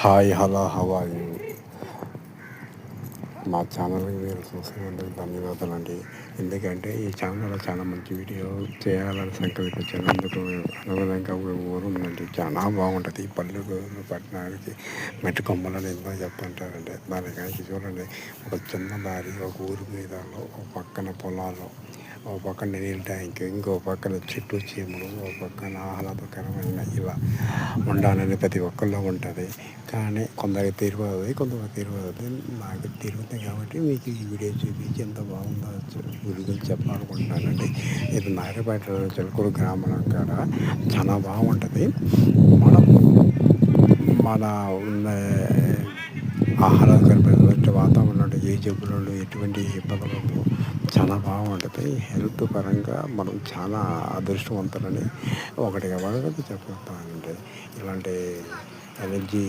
Hi hello how are you? మా ఛానల్ని మీరు చూసినందుకు ధన్యవాదాలండి. ఎందుకంటే ఈ ఛానల్లో చాలా మంచి వీడియో చేయాలని సంకల్పించాను. అందుకు అనుగుణంగా ఊరు ఉందండి, చాలా బాగుంటుంది. పల్లెటూరు పట్టణానికి మెట్టు కొమ్మలని ఎందుకు చెప్తుంటారంటే దానికానికి చూడండి. ఒక చిన్న దారి, ఒక ఊరి మీద, ఒక పక్కన పొలాలు, ఒక పక్కన నీళ్ళ ట్యాంక్, ఇంకో పక్కన చెట్టు చీమలు, ఒక పక్కన ఆహ్లాదకరమైన ఇలా ఉండాలని ప్రతి ఒక్కళ్ళు ఉంటుంది. కానీ కొందరికి తెలియదు, కొంతమంది తెలియదు. నాకు తెలియదు కాబట్టి మీకు ఈ వీడియో చూపించి ఎంత బాగుందో గురించి చెప్పాలనుకుంటున్నానండి. ఇది నాగపేట చిలకూరు గ్రామం కాడ చాలా బాగుంటుంది. మనం మన ఉన్న ఆహ్లాదకరమైన వాతావరణం, ఏ జబ్బులు, ఎటువంటి ఇబ్బందులు చాలా బాగుంటుంది. హెల్త్ పరంగా మనం చాలా అదృష్టవంతులని ఒకటిగా చెప్పాలంటే ఇలాంటి ఎనర్జీ